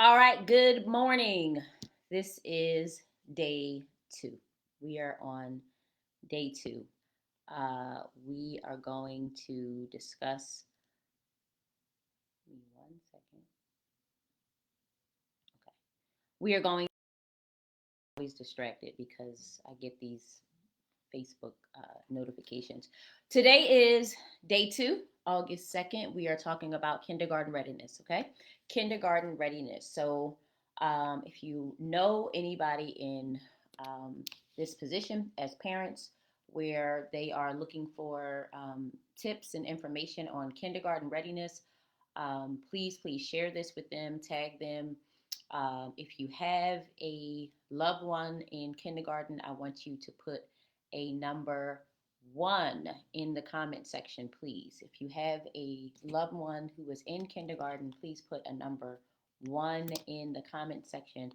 All right, good morning. This is day two. We are on day two. We are going to discuss. Give me 1 second. Okay. We are going. Always distracted because I get these Facebook notifications. Today is day two, August 2nd. We are talking about kindergarten readiness, okay? Kindergarten readiness. So, if you know anybody in this position as parents where they are looking for tips and information on kindergarten readiness, please share this with them, tag them. If you have a loved one in kindergarten, I want you to put a number one in the comment section, please. If you have a loved one who is in kindergarten, please put a number one in the comment section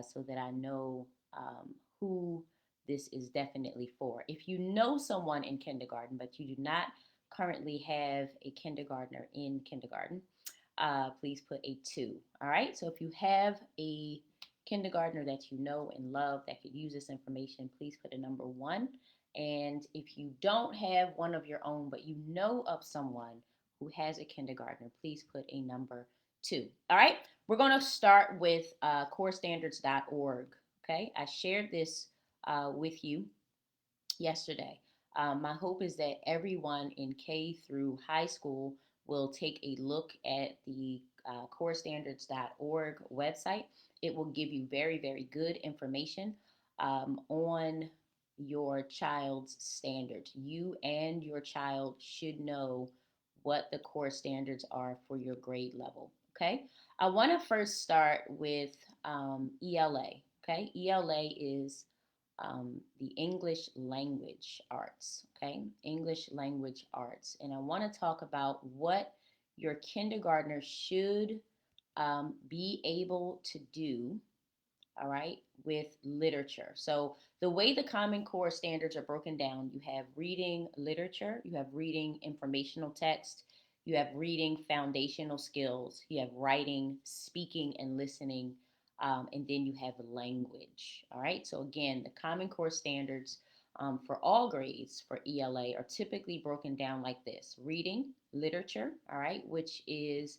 so that I know who this is definitely for. If you know someone in kindergarten, but you do not currently have a kindergartner in kindergarten, please put a two. All right. So if you have a kindergartner that you know and love that could use this information, please put a number one. And if you don't have one of your own, but you know of someone who has a kindergartner, please put a number two. All right. We're going to start with corestandards.org. Okay. I shared this with you yesterday. My hope is that everyone in K through high school will take a look at the corestandards.org website. It will give you very good information on your child's standards. You and your child should know what the core standards are for your grade level. Okay, I want to first start with ELA. Okay, ELA is the English language arts, okay? English language arts. And I want to talk about what your kindergartner should be able to do, all right, with literature. So, the way the Common Core standards are broken down, you have reading literature, you have reading informational text, you have reading foundational skills, you have writing, speaking, and listening, and then you have language. All right. So, again, the Common Core standards for all grades for ELA are typically broken down like this: reading, literature, all right, which is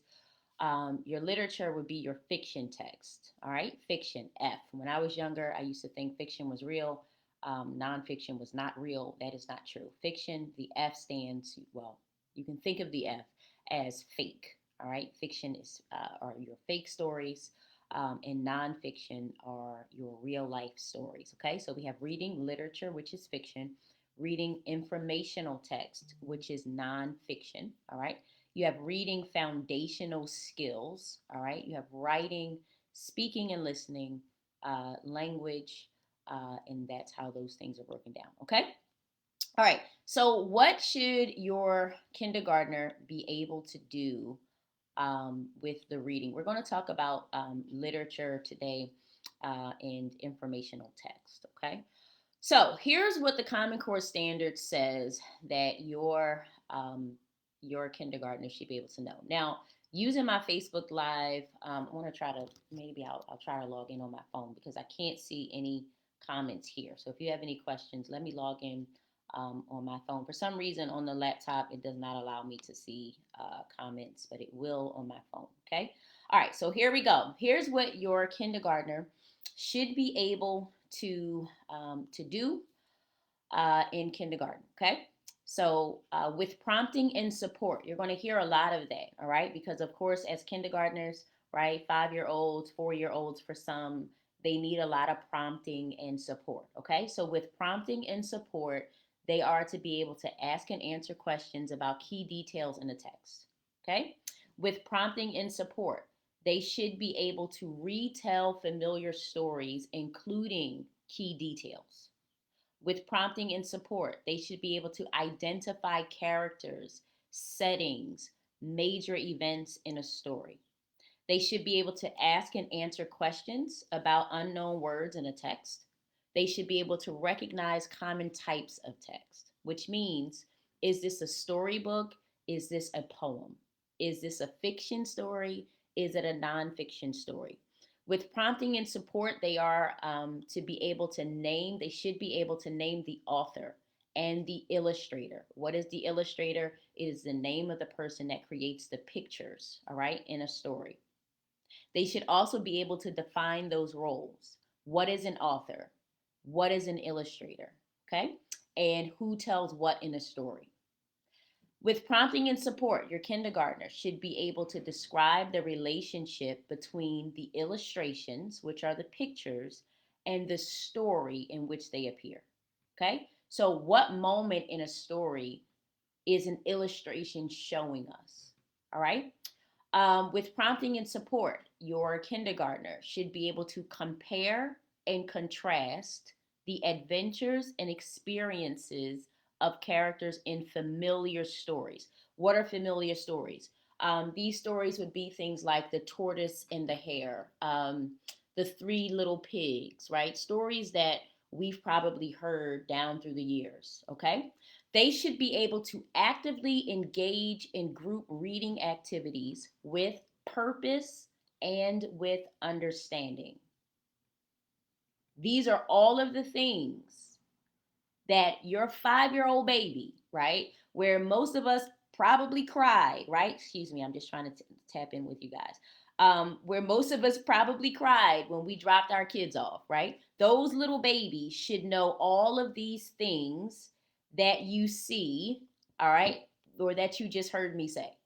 your literature would be your fiction text. All right. Fiction, F. When I was younger, I used to think fiction was real. Nonfiction was not real. That is not true. Fiction, the F stands, well, you can think of the F as fake. All right. Fiction are your fake stories, and nonfiction are your real life stories. Okay. So we have reading literature, which is fiction, reading informational text, which is nonfiction. All right. You have reading foundational skills. All right. You have writing, speaking and listening, language, and that's how those things are broken down. Okay. All right. So, what should your kindergartner be able to do with the reading? We're going to talk about literature today and informational text. Okay. So here's what the Common Core Standard says that your kindergartner should be able to know. Now, using my Facebook Live, I want to try to maybe I'll try to log in on my phone because I can't see any comments here. So if you have any questions, let me log in on my phone. For some reason, on the laptop, it does not allow me to see comments, but it will on my phone. Okay. All right. So here we go. Here's what your kindergartner should be able to do in kindergarten. Okay. So, with prompting and support, you're going to hear a lot of that. All right. Because, of course, as kindergartners, right, 5 year olds, 4 year olds for some, they need a lot of prompting and support. Okay. So, with prompting and support, they are to be able to ask and answer questions about key details in the text. Okay. With prompting and support, they should be able to retell familiar stories, including key details. With prompting and support, they should be able to identify characters, settings, major events in a story. They should be able to ask and answer questions about unknown words in a text. They should be able to recognize common types of text, which means, is this a storybook? Is this a poem? Is this a fiction story? Is it a nonfiction story? With prompting and support, they are to be able to name, they should be able to name the author and the illustrator. What is the illustrator? It is the name of the person that creates the pictures, all right, in a story. They should also be able to define those roles. What is an author? What is an illustrator? Okay? And who tells what in a story? With prompting and support, your kindergartner should be able to describe the relationship between the illustrations, which are the pictures, and the story in which they appear. Okay? So, what moment in a story is an illustration showing us? All right? With prompting and support, your kindergartner should be able to compare and contrast the adventures and experiences of characters in familiar stories. What are familiar stories? These stories would be things like the tortoise and the hare, the three little pigs, right? Stories that we've probably heard down through the years, okay? They should be able to actively engage in group reading activities with purpose and with understanding. These are all of the things that your 5-year-old baby, right, where most of us probably cried, right? Excuse me, I'm just trying to tap in with you guys. Where most of us probably cried when we dropped our kids off, right? Those little babies should know all of these things that you see, all right, or that you just heard me say.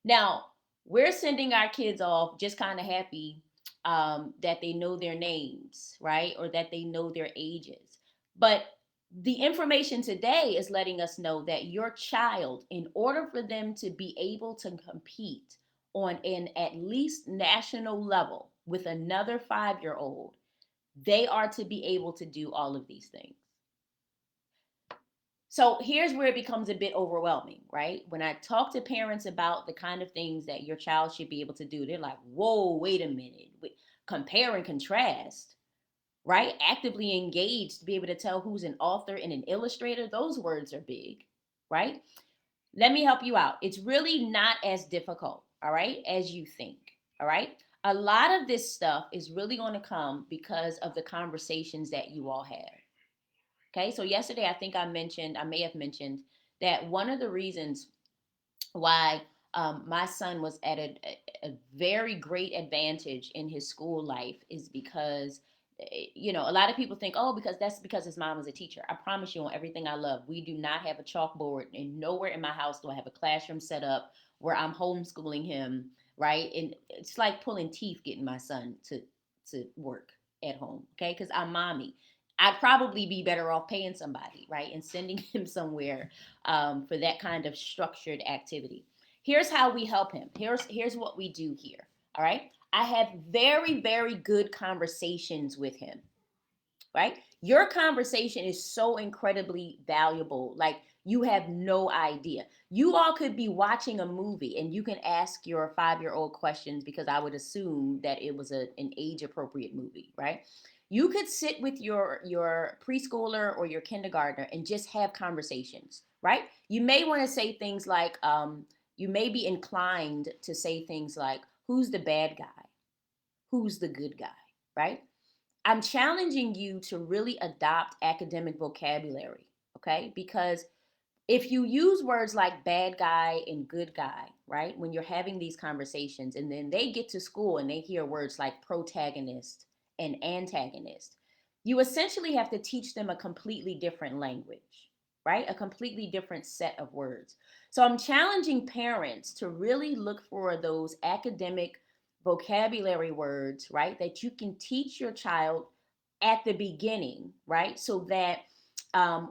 Now, we're sending our kids off just kind of happy that they know their names, right? Or that they know their ages. But the information today is letting us know that your child, in order for them to be able to compete on an at least national level with another 5-year-old, they are to be able to do all of these things. So here's where it becomes a bit overwhelming, right? When I talk to parents about the kind of things that your child should be able to do, they're like, whoa, wait a minute. Compare and contrast, right? Actively engaged to be able to tell who's an author and an illustrator. Those words are big, right? Let me help you out. It's really not as difficult, all right, as you think, all right? A lot of this stuff is really going to come because of the conversations that you all have. Okay, so yesterday I may have mentioned that one of the reasons why my son was at a very great advantage in his school life is because, a lot of people think, oh, because his mom is a teacher. I promise you, on everything I love, we do not have a chalkboard, and nowhere in my house do I have a classroom set up where I'm homeschooling him, right? And it's like pulling teeth getting my son to work at home, okay? Because I'm mommy. I'd probably be better off paying somebody, right, and sending him somewhere for that kind of structured activity. Here's how we help him. Here's what we do here. All right. I have very, very good conversations with him. Right. Your conversation is so incredibly valuable. Like, you have no idea. You all could be watching a movie and you can ask your 5-year-old questions, because I would assume that it was an age appropriate movie, right? You could sit with your preschooler or your kindergartner and just have conversations, right? You may want to say things like, you may be inclined to say things like, who's the bad guy? Who's the good guy, right? I'm challenging you to really adopt academic vocabulary, okay? Because if you use words like bad guy and good guy, right, when you're having these conversations, and then they get to school and they hear words like protagonist and antagonist, you essentially have to teach them a completely different language, right? A completely different set of words. So I'm challenging parents to really look for those academic vocabulary words, right, that you can teach your child at the beginning, right? So that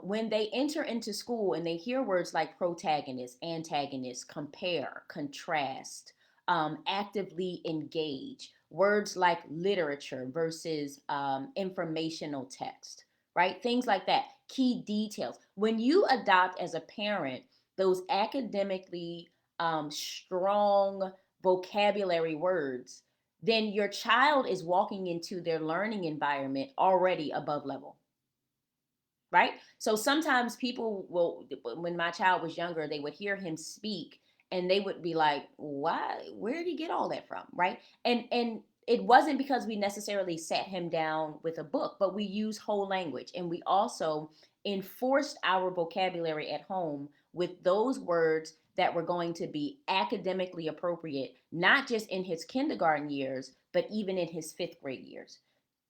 when they enter into school and they hear words like protagonist, antagonist, compare, contrast, actively engage, words like literature versus informational text, right? Things like that, key details. When you adopt as a parent those academically strong vocabulary words, then your child is walking into their learning environment already above level, right? So sometimes people will, when my child was younger, they would hear him speak And they would be like, why, where did he get all that from? Right. And it wasn't because we necessarily sat him down with a book, but we use whole language. And we also enforced our vocabulary at home with those words that were going to be academically appropriate, not just in his kindergarten years, but even in his fifth grade years.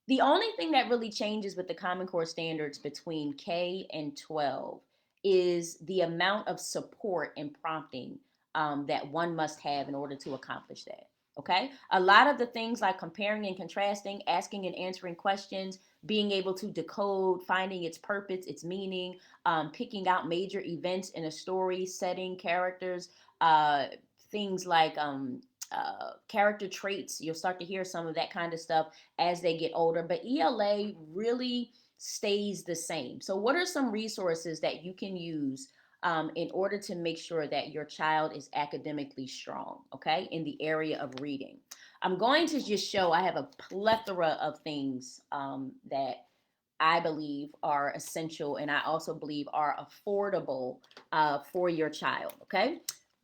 The only thing that really changes with the Common Core standards between K and 12 is the amount of support and prompting that one must have in order to accomplish that. Okay. A lot of the things like comparing and contrasting, asking and answering questions, being able to decode, finding its purpose, its meaning, picking out major events in a story, setting characters, uh, things like character traits. You'll start to hear some of that kind of stuff as they get older, but ELA really stays the same. So, what are some resources that you can use in order to make sure that your child is academically strong, okay, in the area of reading? I'm going to just show, I have a plethora of things that I believe are essential and I also believe are affordable for your child, okay?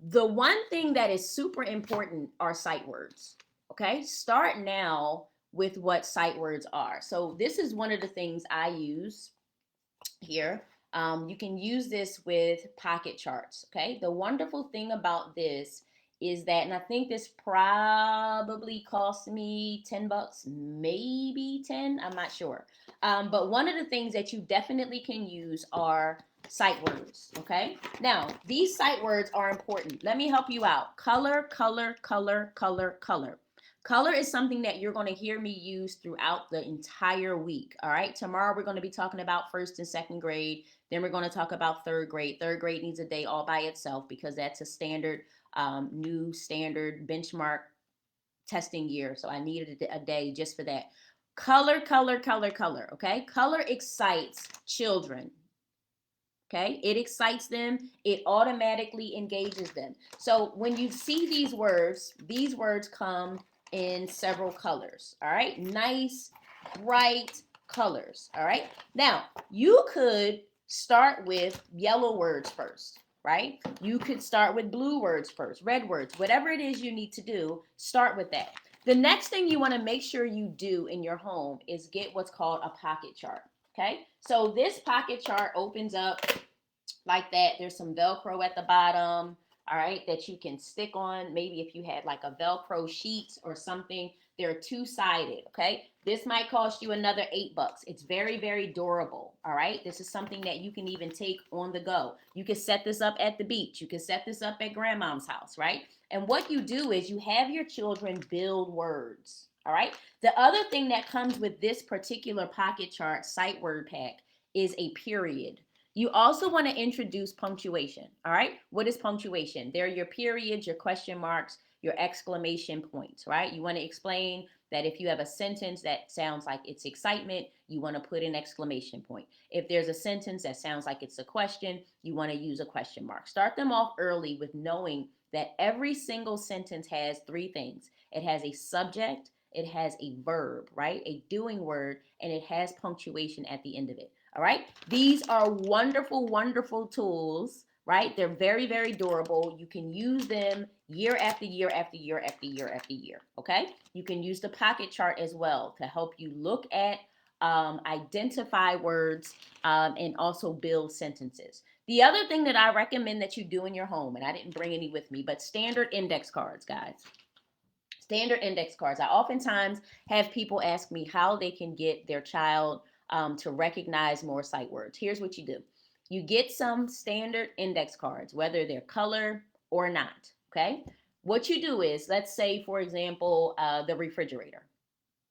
The one thing that is super important are sight words, okay? Start now with what sight words are. So this is one of the things I use here. You can use this with pocket charts, okay? The wonderful thing about this is that, and I think this probably cost me 10 bucks, maybe 10, I'm not sure. But one of the things that you definitely can use are sight words, okay? Now, these sight words are important. Let me help you out. Color, color, color, color, color. Color is something that you're going to hear me use throughout the entire week. All right. Tomorrow we're going to be talking about first and second grade. Then we're going to talk about third grade. Third grade needs a day all by itself because that's a standard, new standard benchmark testing year. So I needed a day just for that. Color, color, color, color. Okay. Color excites children. Okay, it excites them, it automatically engages them. So when you see these words come in several colors. All right, nice, bright colors. All right, now you could start with yellow words first, right? You could start with blue words first, red words, whatever it is you need to do, start with that. The next thing you want to make sure you do in your home is get what's called a pocket chart. Okay, so this pocket chart opens up like that. There's some Velcro at the bottom, all right, that you can stick on. Maybe if you had like a Velcro sheet or something, they're two-sided, okay? This might cost you another 8 bucks. It's very, very durable, all right? This is something that you can even take on the go. You can set this up at the beach. You can set this up at grandmom's house, right? And what you do is you have your children build words, all right? The other thing that comes with this particular pocket chart sight word pack is a period. You also want to introduce punctuation. All right. What is punctuation? They're your periods, your question marks, your exclamation points, right? You want to explain that if you have a sentence that sounds like it's excitement, you want to put an exclamation point. If there's a sentence that sounds like it's a question, you want to use a question mark. Start them off early with knowing that every single sentence has three things. It has a subject, it has a verb, right? A doing word, and it has punctuation at the end of it. All right. These are wonderful, wonderful tools, right? They're very, very durable. You can use them year after year after year after year after year. Okay. You can use the pocket chart as well to help you look at, identify words, and also build sentences. The other thing that I recommend that you do in your home, and I didn't bring any with me, but standard index cards, guys. Standard index cards. I oftentimes have people ask me how they can get their child to recognize more sight words. Here's what you do. You get some standard index cards, whether they're color or not, okay? What you do is, let's say, for example, the refrigerator,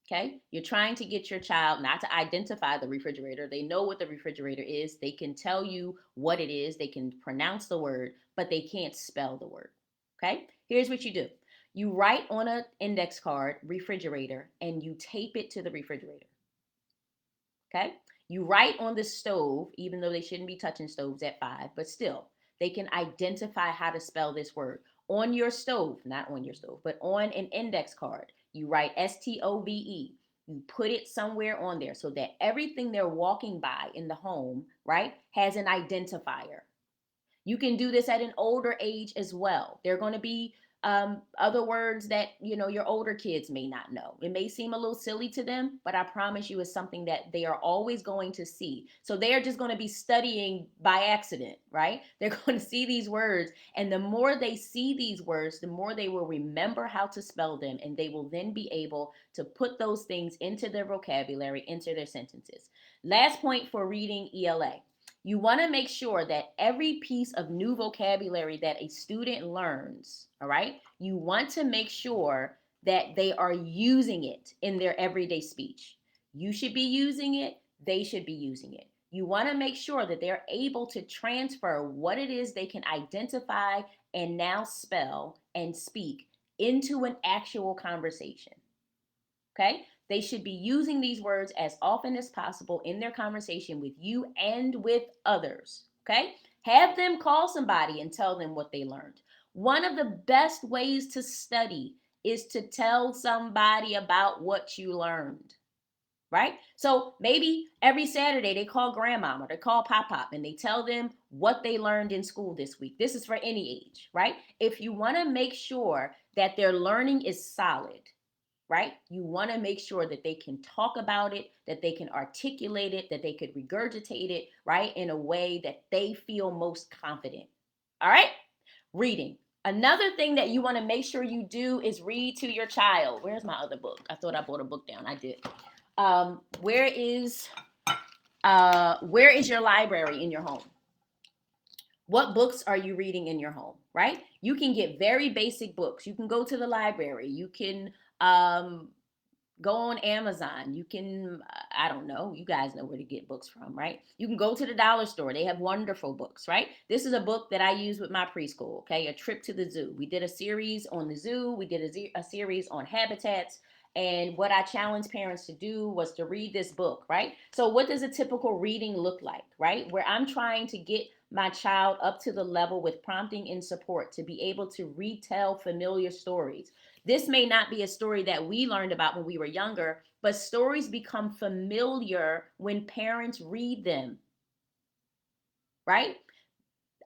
okay? You're trying to get your child not to identify the refrigerator. They know what the refrigerator is. They can tell you what it is. They can pronounce the word, but they can't spell the word, okay? Here's what you do. You write on an index card, refrigerator, and you tape it to the refrigerator. Okay? You write on the stove, even though they shouldn't be touching stoves at 5, but still, they can identify how to spell this word. On your stove, not on your stove, but on an index card, you write STOVE. You put it somewhere on there so that everything they're walking by in the home, right, has an identifier. You can do this at an older age as well. There are going to be other words that your older kids may not know. It may seem a little silly to them, but I promise you it's something that they are always going to see. So they are just going to be studying by accident, right? They're going to see these words, and the more they see these words, the more they will remember how to spell them, and they will then be able to put those things into their vocabulary, into their sentences. Last point for reading ELA. You want to make sure that every piece of new vocabulary that a student learns, all right, you want to make sure that they are using it in their everyday speech. You should be using it, they should be using it. You want to make sure that they're able to transfer what it is they can identify and now spell and speak into an actual conversation. Okay? They should be using these words as often as possible in their conversation with you and with others. Okay? Have them call somebody and tell them what they learned. One of the best ways to study is to tell somebody about what you learned. Right? So maybe every Saturday they call grandmama, they call pop, and they tell them what they learned in school this week. This is for any age, right? If you want to make sure that their learning is solid, right? You want to make sure that they can talk about it, that they can articulate it, that they could regurgitate it, right? In a way that they feel most confident. All right? Reading. Another thing that you want to make sure you do is read to your child. Where's my other book? I thought I brought a book down. I did. Where is your library in your home? What books are you reading in your home, right? You can get very basic books. You can go to the library. You can go on Amazon. You can, I don't know, you guys know where to get books from, right? You can go to the dollar store. They have wonderful books, right? This is a book that I use with my preschool, okay? A Trip to the Zoo. We did a series on the zoo. We did a series on habitats. And what I challenged parents to do was to read this book, right? So what does a typical reading look like, right? Where I'm trying to get my child up to the level with prompting and support to be able to retell familiar stories. This may not be a story that we learned about when we were younger, but stories become familiar when parents read them, right?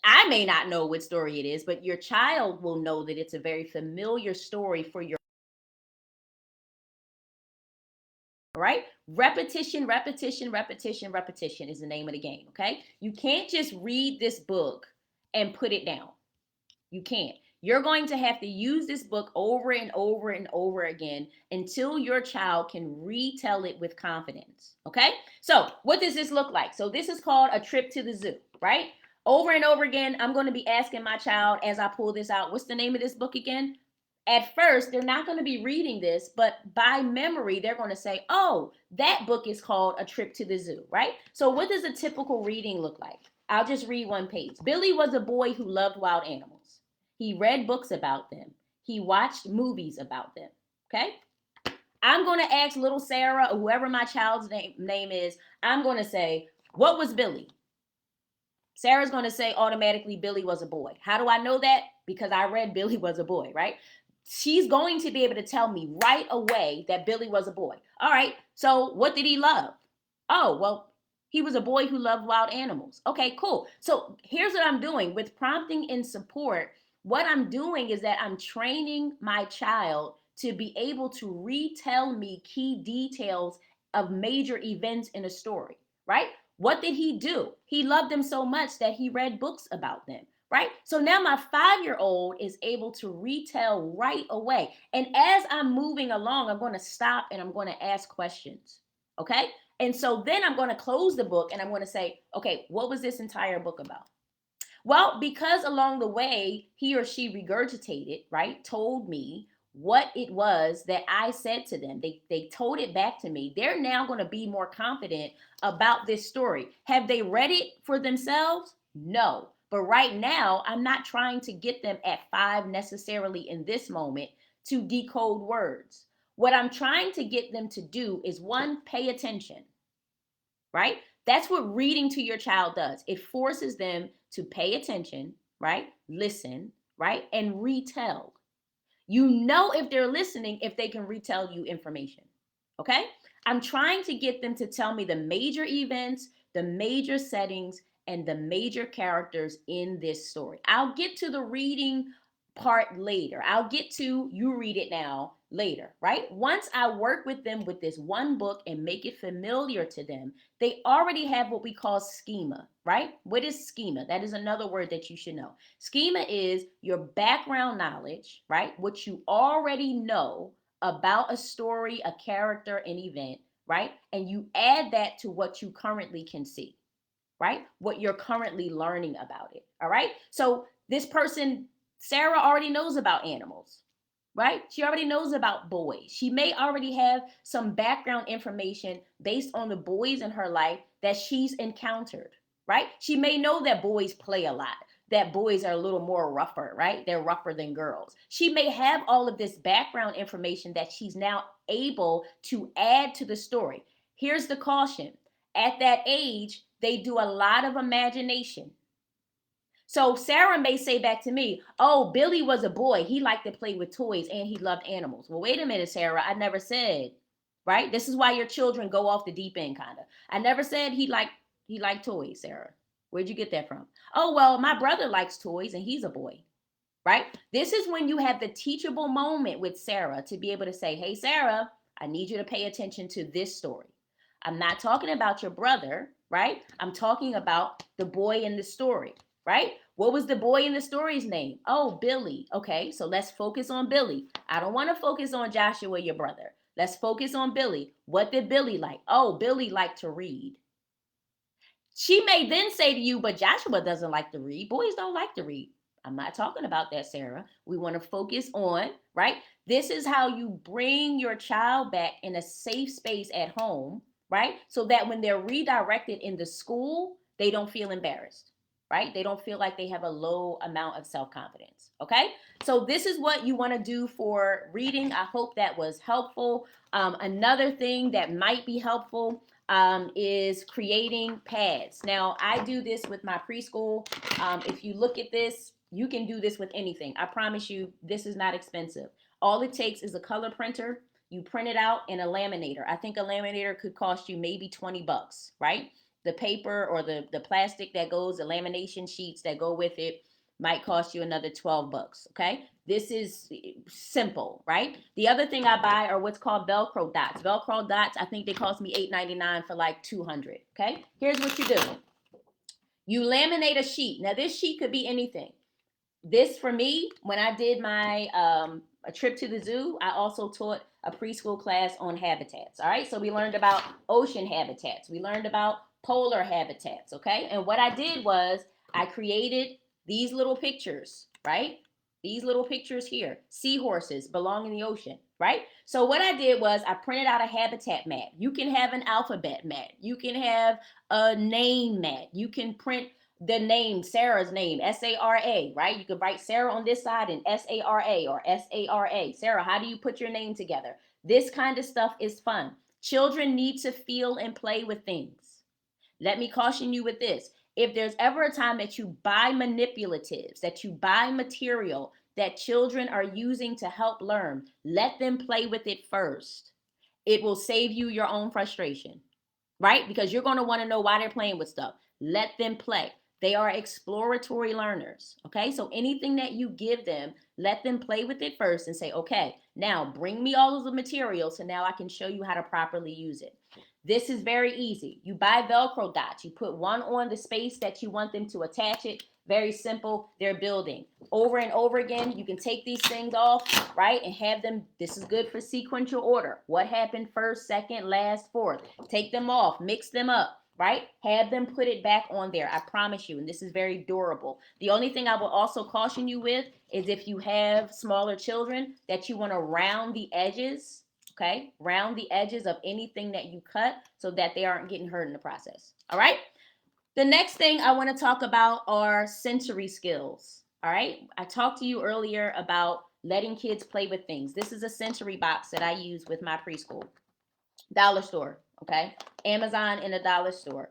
I may not know what story it is, but your child will know that it's a very familiar story for your, right? Repetition, repetition, repetition, repetition is the name of the game, okay? You can't just read this book and put it down. You can't. You're going to have to use this book over and over and over again until your child can retell it with confidence. Okay? So, what does this look like? So, this is called A Trip to the Zoo, right? Over and over again, I'm going to be asking my child as I pull this out, what's the name of this book again? At first, they're not going to be reading this, but by memory, they're going to say, oh, that book is called A Trip to the Zoo, right? So, what does a typical reading look like? I'll just read one page. Billy was a boy who loved wild animals. He read books about them. He watched movies about them. Okay? I'm going to ask little Sarah, or whoever my child's name is, I'm going to say, what was Billy? Sarah's going to say automatically Billy was a boy. How do I know that? Because I read Billy was a boy, right? She's going to be able to tell me right away that Billy was a boy. All right, so what did he love? Oh, well, he was a boy who loved wild animals. Okay, cool. So here's what I'm doing with prompting and support. What I'm doing is that I'm training my child to be able to retell me key details of major events in a story, right? What did he do? He loved them so much that he read books about them, right? So now my 5-year-old is able to retell right away. And as I'm moving along, I'm going to stop and I'm going to ask questions, okay? And so then I'm going to close the book and I'm going to say, okay, what was this entire book about? Well, because along the way, he or she regurgitated, right, told me what it was that I said to them. They told it back to me. They're now going to be more confident about this story. Have they read it for themselves? No. But right now, I'm not trying to get them at 5 necessarily in this moment to decode words. What I'm trying to get them to do is, one, pay attention, right? That's what reading to your child does. It forces them to pay attention, right? Listen, right? And retell. You know if they're listening if they can retell you information, okay? I'm trying to get them to tell me the major events, the major settings, and the major characters in this story. I'll get to the reading part later. I'll get to you read it now later, right? Once I work with them with this one book and make it familiar to them, they already have what we call schema, right? What is schema? That is another word that you should know. Schema is your background knowledge, right? What you already know about a story, a character, an event, right? And you add that to what you currently can see, right? What you're currently learning about it, all right? So this person, Sarah, already knows about animals, right? She already knows about boys. She may already have some background information based on the boys in her life that she's encountered, right? She may know that boys play a lot, that boys are a little more rougher, right? They're rougher than girls. She may have all of this background information that she's now able to add to the story. Here's the caution. At that age, they do a lot of imagination. So Sarah may say back to me, oh, Billy was a boy. He liked to play with toys and he loved animals. Well, wait a minute, Sarah. I never said, right? This is why your children go off the deep end, kind of. I never said he liked toys, Sarah. Where'd you get that from? Oh, well, my brother likes toys and he's a boy, right? This is when you have the teachable moment with Sarah to be able to say, hey, Sarah, I need you to pay attention to this story. I'm not talking about your brother, right? I'm talking about the boy in the story, right? What was the boy in the story's name? Oh, Billy. Okay, so let's focus on Billy. I don't want to focus on Joshua, your brother. Let's focus on Billy. What did Billy like? Oh, Billy liked to read. She may then say to you, but Joshua doesn't like to read. Boys don't like to read. I'm not talking about that, Sarah. We want to focus on, right? This is how you bring your child back in a safe space at home, right? So that when they're redirected in the school, they don't feel embarrassed, right? They don't feel like they have a low amount of self-confidence, okay? So this is what you want to do for reading. I hope that was helpful. Another thing that might be helpful is creating pads. Now, I do this with my preschool. If you look at this, you can do this with anything. I promise you, this is not expensive. All it takes is a color printer. You print it out in a laminator. I think a laminator could cost you maybe 20 bucks, right? The paper or the plastic that goes, the lamination sheets that go with it might cost you another 12 bucks, okay? This is simple, right? The other thing I buy are what's called Velcro dots. Velcro dots, I think they cost me $8.99 for like 200, okay? Here's what you do. You laminate a sheet. Now, this sheet could be anything. This, for me, when I did my a trip to the zoo, I also taught a preschool class on habitats, all right? So we learned about ocean habitats. We learned about polar habitats, okay? And what I did was I created these little pictures, right? These little pictures here. Seahorses belong in the ocean, right? So what I did was I printed out a habitat map. You can have an alphabet map. You can have a name map. You can print the name, Sarah's name, S-A-R-A, right? You could write Sarah on this side and S-A-R-A or S-A-R-A. Sarah, how do you put your name together? This kind of stuff is fun. Children need to feel and play with things. Let me caution you with this. If there's ever a time that you buy manipulatives, that you buy material that children are using to help learn, let them play with it first. It will save you your own frustration, right? Because you're going to want to know why they're playing with stuff. Let them play. They are exploratory learners, okay? So anything that you give them, let them play with it first and say, okay, now bring me all of the material so now I can show you how to properly use it. This is very easy. You buy Velcro dots. You put one on the space that you want them to attach it. Very simple. They're building. Over and over again, you can take these things off, right, and have them. This is good for sequential order. What happened first, second, last, fourth. Take them off. Mix them up, right? Have them put it back on there. I promise you, and this is very durable. The only thing I will also caution you with is if you have smaller children that you want to round the edges, okay? Round the edges of anything that you cut so that they aren't getting hurt in the process, all right? The next thing I want to talk about are sensory skills, all right? I talked to you earlier about letting kids play with things. This is a sensory box that I use with my preschool. Dollar store, okay? Amazon and a dollar store.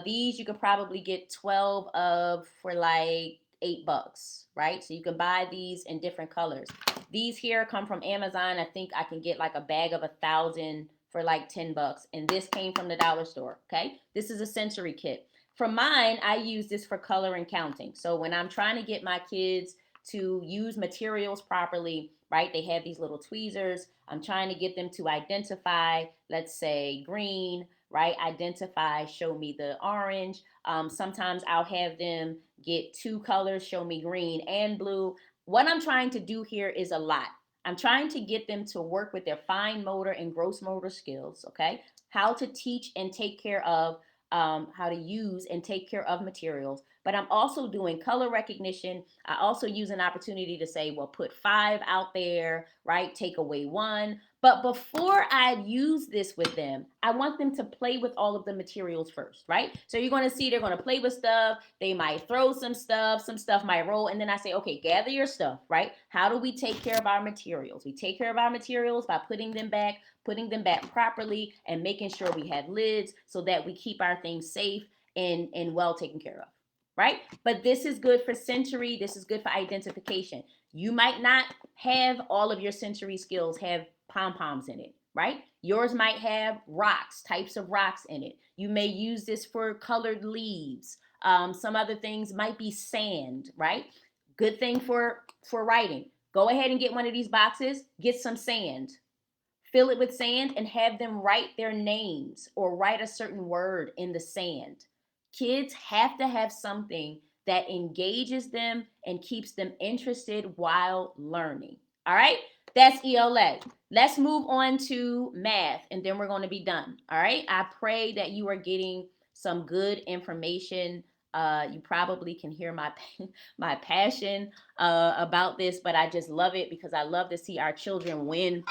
These you could probably get 12 of for like $8, right? So you can buy these in different colors. These here come from Amazon. I think I can get like a bag of 1,000 for like $10. And this came from the dollar store, okay? This is a sensory kit. For mine, I use this for color and counting. So when I'm trying to get my kids to use materials properly, right? They have these little tweezers. I'm trying to get them to identify, let's say green, right? Identify, show me the orange. Sometimes I'll have them get two colors, show me green and blue. What I'm trying to do here is a lot. I'm trying to get them to work with their fine motor and gross motor skills, okay? How to teach and take care of how to use and take care of materials. But I'm also doing color recognition. I also use an opportunity to say, well, put 5 out there, right? Take away 1. But before I use this with them, I want them to play with all of the materials first, right? So you're going to see they're going to play with stuff. They might throw some stuff might roll. And then I say, okay, gather your stuff, right? How do we take care of our materials? We take care of our materials by putting them back properly, and making sure we have lids so that we keep our things safe and well taken care of, right? But this is good for sensory. This is good for identification. You might not have all of your sensory skills have pom-poms in it, right? Yours might have rocks, types of rocks in it. You may use this for colored leaves. Some other things might be sand, right? Good thing for writing. Go ahead and get one of these boxes, get some sand, fill it with sand, and have them write their names or write a certain word in the sand. Kids have to have something that engages them and keeps them interested while learning. All right? That's ELA. Let's move on to math, and then we're going to be done. All right? I pray that you are getting some good information. You probably can hear my my passion about this, but I just love it because I love to see our children win.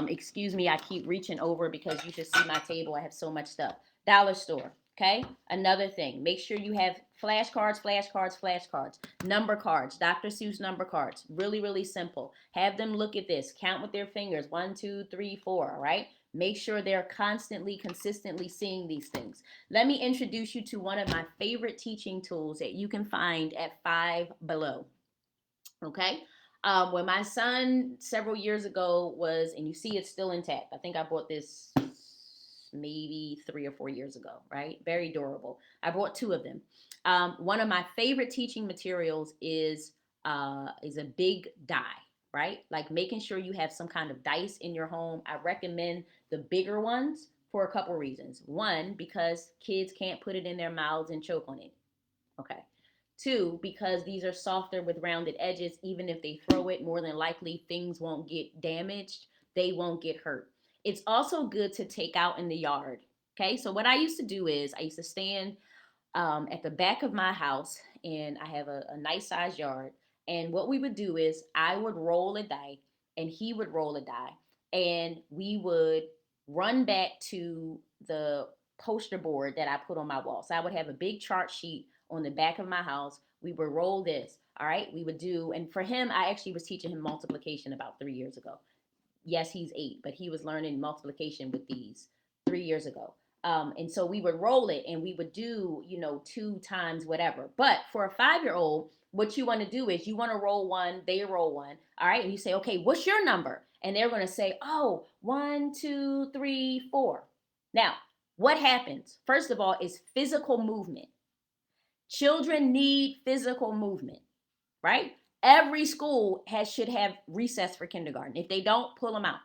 Excuse me, I keep reaching over because you should see my table. I have so much stuff. Dollar store. Okay. Another thing, make sure you have flashcards, number cards, Dr. Seuss number cards. Really, really simple. Have them look at this, count with their fingers 1, 2, 3, 4. All right. Make sure they're consistently seeing these things. Let me introduce you to one of my favorite teaching tools that you can find at Five Below. Okay. When my son several years ago was, and you see it's still intact. I think I bought this maybe 3 or 4 years ago, right? Very durable. I bought 2 of them. One of my favorite teaching materials is a big die, right? Like making sure you have some kind of dice in your home. I recommend the bigger ones for a couple reasons. One, because kids can't put it in their mouths and choke on it. Okay. 2, because these are softer with rounded edges. Even if they throw it, more than likely things won't get damaged. They won't get hurt. It's also good to take out in the yard. Okay, so what I used to do is I used to stand at the back of my house, and I have a nice sized yard. And what we would do is I would roll a die, and he would roll a die, and we would run back to the poster board that I put on my wall. So I would have a big chart sheet on the back of my house. We would roll this. All right, we would do, and for him, I actually was teaching him multiplication about 3 years ago. Yes, he's 8, but he was learning multiplication with these 3 years ago. And so we would roll it and we would do, 2 times whatever. But for a 5-year-old, what you want to do is you want to roll one, they roll one. All right. And you say, okay, what's your number? And they're going to say, oh, 1, 2, 3, 4. Now, what happens? First of all, is physical movement. Children need physical movement, right? Every school should have recess for kindergarten. If they don't, pull them out.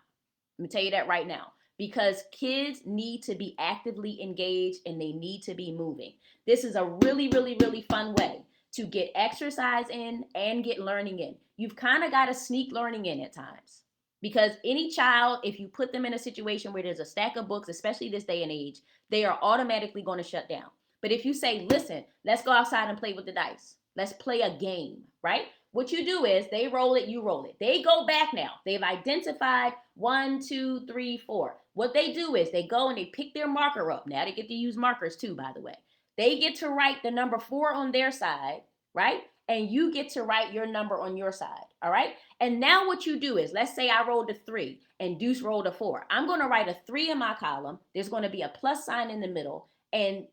Let me tell you that right now. Because kids need to be actively engaged and they need to be moving. This is a really, really, really fun way to get exercise in and get learning in. You've kind of got to sneak learning in at times. Because any child, if you put them in a situation where there's a stack of books, especially this day and age, they are automatically going to shut down. But if you say, listen, let's go outside and play with the dice. Let's play a game, right? What you do is they roll it, you roll it. They go back now. They've identified 1, 2, 3, 4. What they do is they go and they pick their marker up. Now they get to use markers too, by the way. They get to write the number 4 on their side, right? And you get to write your number on your side, all right? And now what you do is, let's say I rolled a 3 and Deuce rolled a 4. I'm going to write a 3 in my column. There's going to be a plus sign in the middle, and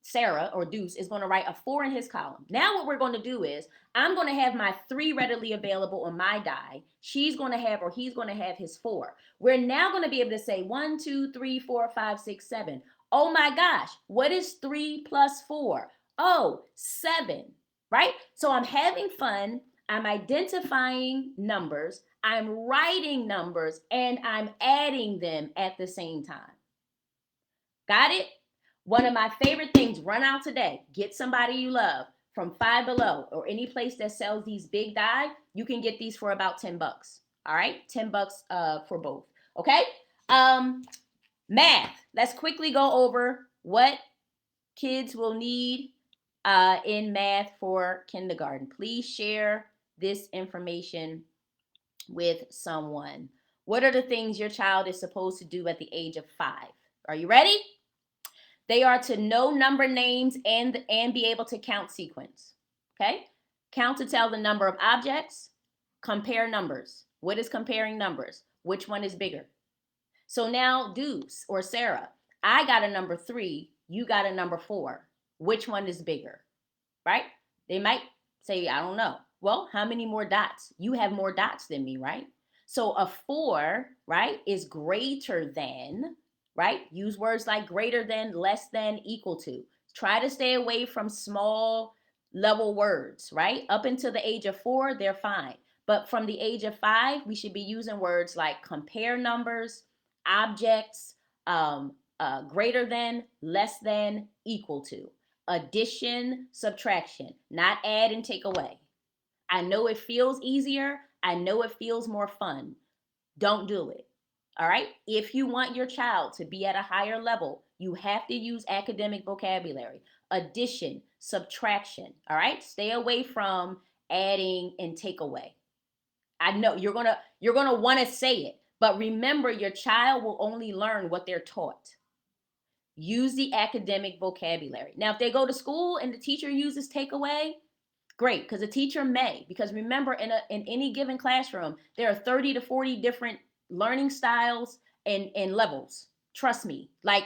Sarah or Deuce is going to write a 4 in his column. Now what we're going to do is I'm going to have my 3 readily available on my die. She's going to have, or he's going to have his 4. We're now going to be able to say 1, 2, 3, 4, 5, 6, 7. Oh my gosh, what is 3 plus 4? Oh, 7, right? So I'm having fun. I'm identifying numbers. I'm writing numbers and I'm adding them at the same time. Got it? One of my favorite things, run out today. Get somebody you love from Five Below or any place that sells these big die. You can get these for about $10. All right, $10 for both. Okay. Math. Let's quickly go over what kids will need in math for kindergarten. Please share this information with someone. What are the things your child is supposed to do at the age of 5? Are you ready? They are to know number names and be able to count sequence. Okay? Count to tell the number of objects. Compare numbers. What is comparing numbers? Which one is bigger? So now, Deuce or Sarah, I got a number 3. You got a number 4. Which one is bigger? Right? They might say, I don't know. Well, how many more dots? You have more dots than me, right? So a 4, right, is greater than, right? Use words like greater than, less than, equal to. Try to stay away from small level words, right? Up until the age of 4, they're fine. But from the age of 5, we should be using words like compare numbers, objects, greater than, less than, equal to. Addition, subtraction, not add and take away. I know it feels easier. I know it feels more fun. Don't do it. All right. If you want your child to be at a higher level, you have to use academic vocabulary. Addition, subtraction. All right. Stay away from adding and take away. I know you're gonna want to say it, but remember, your child will only learn what they're taught. Use the academic vocabulary. Now, if they go to school and the teacher uses takeaway, great, because a teacher may. Because remember, in any given classroom, there are 30 to 40 different learning styles and levels. Trust me, like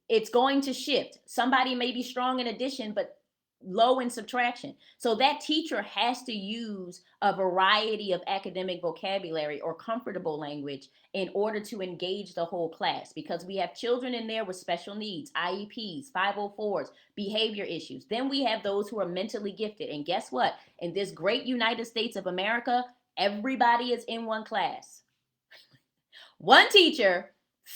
it's going to shift. Somebody may be strong in addition, but low in subtraction. So that teacher has to use a variety of academic vocabulary or comfortable language in order to engage the whole class, because we have children in there with special needs, IEPs, 504s, behavior issues. Then we have those who are mentally gifted. And guess what? In this great United States of America, everybody is in one class. One teacher,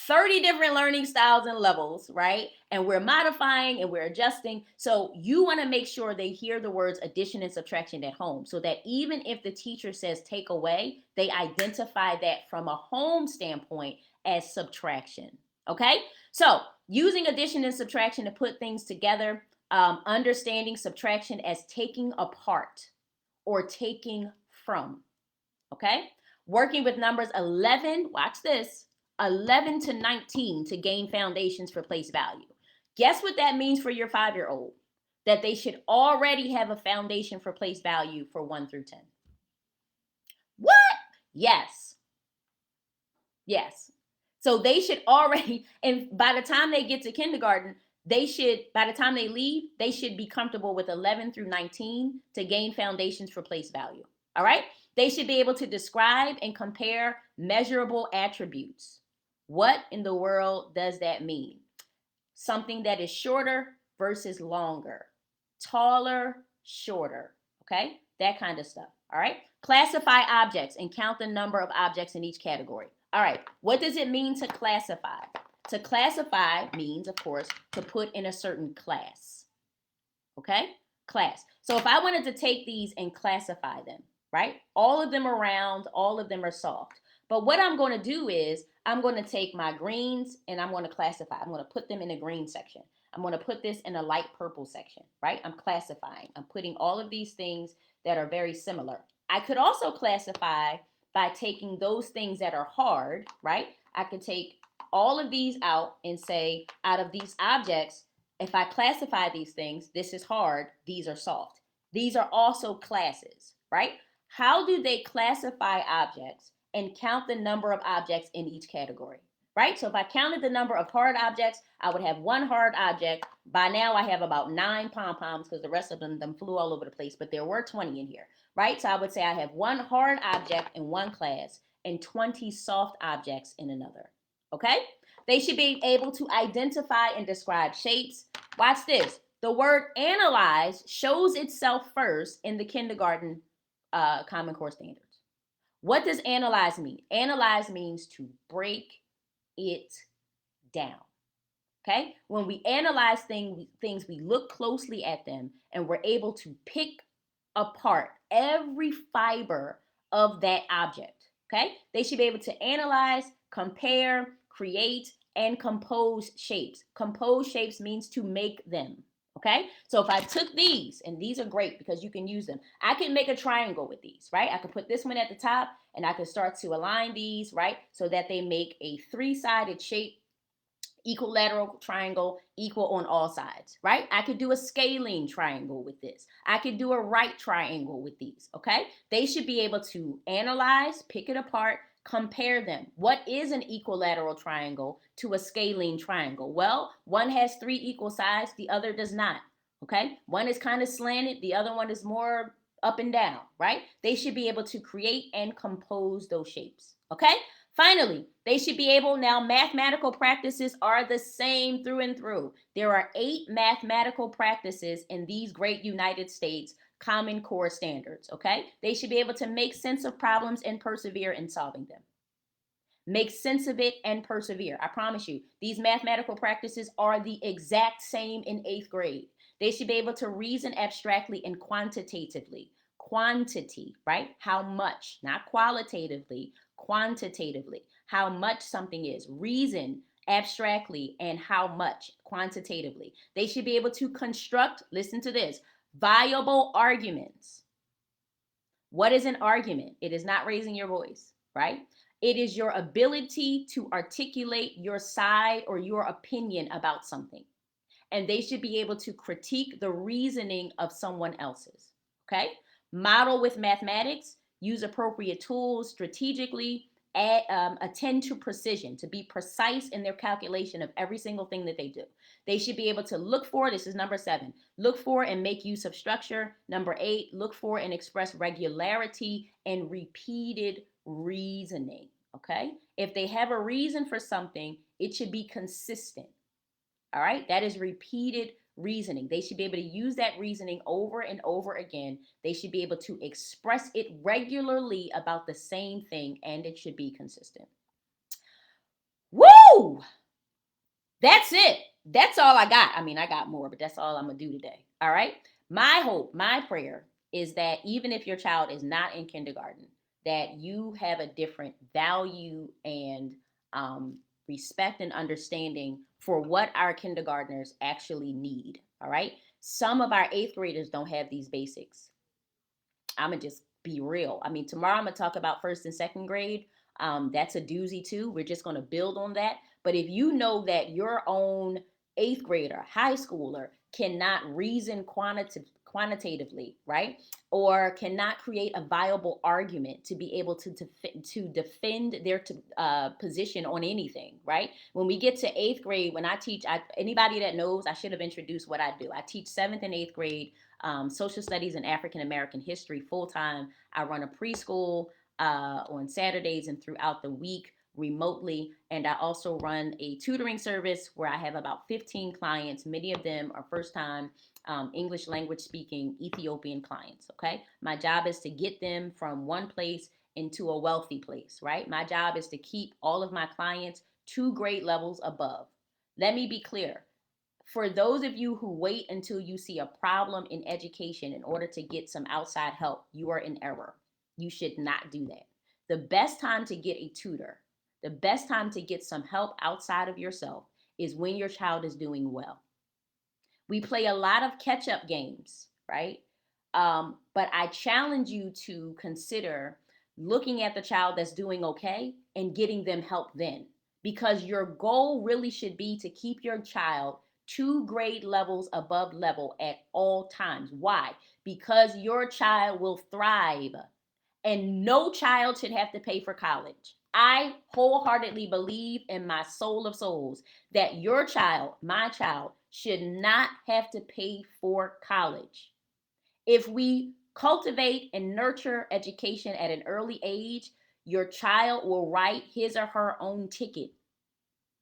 30 different learning styles and levels, right? And we're modifying and we're adjusting. So you want to make sure they hear the words addition and subtraction at home, so that even if the teacher says take away, they identify that from a home standpoint as subtraction. Okay? So using addition and subtraction to put things together, understanding subtraction as taking apart or taking from. Okay? Working with numbers 11, watch this, 11 to 19 to gain foundations for place value. Guess what that means for your 5-year-old? That they should already have a foundation for place value for 1 through 10. What? Yes. Yes. So they should already, and by the time they get to kindergarten, by the time they leave, they should be comfortable with 11 through 19 to gain foundations for place value. All right? They should be able to describe and compare measurable attributes. What in the world does that mean? Something that is shorter versus longer, taller, shorter, okay? That kind of stuff, all right? Classify objects and count the number of objects in each category. All right, what does it mean to classify? To classify means, of course, to put in a certain class, okay? Class. So if I wanted to take these and classify them, right? All of them are round, all of them are soft. But what I'm going to do is I'm going to take my greens and I'm going to classify. I'm going to put them in the green section. I'm going to put this in a light purple section, right? I'm classifying. I'm putting all of these things that are very similar. I could also classify by taking those things that are hard, right? I could take all of these out and say, out of these objects, if I classify these things, this is hard, these are soft. These are also classes, right? How do they classify objects and count the number of objects in each category, right? So if I counted the number of hard objects, I would have 1 hard object. By now I have about 9 pom-poms because the rest of them flew all over the place, but there were 20 in here, right? So I would say I have 1 hard object in one class and 20 soft objects in another. Okay? They should be able to identify and describe shapes. Watch this. The word analyze shows itself first in the kindergarten Common Core standards. What does analyze mean? Analyze means to break it down. Okay? When we analyze things, we look closely at them and we're able to pick apart every fiber of that object. Okay? They should be able to analyze, compare, create, and compose shapes. Compose shapes means to make them. Okay? So if I took these, and these are great because you can use them, I can make a triangle with these, right? I could put this one at the top and I could start to align these, right? So that they make a three-sided shape, equilateral triangle, equal on all sides, right? I could do a scalene triangle with this. I could do a right triangle with these, okay? They should be able to analyze, pick it apart, compare them. What is an equilateral triangle to a scalene triangle? Well, one has 3 equal sides, the other does not, okay? One is kind of slanted, the other one is more up and down, right? They should be able to create and compose those shapes, okay? Finally, they should be able, now mathematical practices are the same through and through. There are 8 mathematical practices in these great United States Common Core standards, okay? They should be able to make sense of problems and persevere in solving them. Make sense of it and persevere. I promise you, these mathematical practices are the exact same in 8th grade. They should be able to reason abstractly and quantitatively. Quantity, right? How much, not qualitatively, quantitatively. How much something is. Reason abstractly and how much quantitatively. They should be able to construct, listen to this, viable arguments. What is an argument? It is not raising your voice, right? It is your ability to articulate your side or your opinion about something. And they should be able to critique the reasoning of someone else's. Okay? Model with mathematics, use appropriate tools strategically, attend to precision, to be precise in their calculation of every single thing that they do. They should be able to look for, this is number 7, look for and make use of structure. Number 8, look for and express regularity and repeated reasoning. Okay? If they have a reason for something, it should be consistent. All right, that is repeated reasoning. They should be able to use that reasoning over and over again. They should be able to express it regularly about the same thing, and it should be consistent. Woo! That's it. That's all I got. I mean, I got more, but that's all I'm going to do today. All right. My hope, my prayer is that even if your child is not in kindergarten, that you have a different value and respect and understanding for what our kindergartners actually need. All right. Some of our 8th graders don't have these basics. I'm going to just be real. I mean, tomorrow I'm going to talk about 1st and 2nd grade. That's a doozy too. We're just going to build on that. But if you know that your own 8th grader, high schooler cannot reason quantitatively, right? Or cannot create a viable argument to be able to defend their position on anything, right? When we get to 8th grade, when I teach, anybody that knows, I should have introduced what I do. I teach 7th and 8th grade social studies and African American history full time. I run a preschool on Saturdays and throughout the week remotely. And I also run a tutoring service where I have about 15 clients. Many of them are first time English language speaking Ethiopian clients. Okay. My job is to get them from one place into a wealthy place, right? My job is to keep all of my clients 2 grade levels above. Let me be clear. For those of you who wait until you see a problem in education in order to get some outside help, you are in error. You should not do that. The best time to get a tutor, the best time to get some help outside of yourself is when your child is doing well. We play a lot of catch-up games, right? But I challenge you to consider looking at the child that's doing okay and getting them help then. Because your goal really should be to keep your child 2 grade levels above level at all times. Why? Because your child will thrive and no child should have to pay for college. I wholeheartedly believe in my soul of souls that your child, my child, should not have to pay for college. If we cultivate and nurture education at an early age, your child will write his or her own ticket.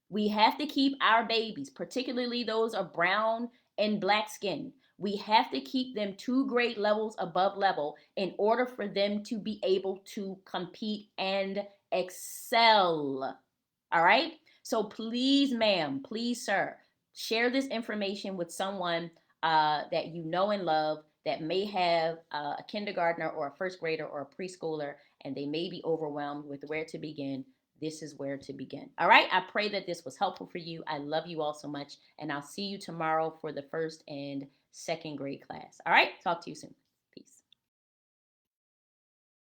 We have to keep our babies, particularly those of brown and black skin, we have to keep them 2 grade levels above level in order for them to be able to compete and excel. All right? So please, ma'am, please, sir, share this information with someone that you know and love that may have a kindergartner or a first grader or a preschooler, and they may be overwhelmed with where to begin. This is where to begin. All right. I pray that this was helpful for you. I love you all so much. And I'll see you tomorrow for the first and second grade class. All right. Talk to you soon.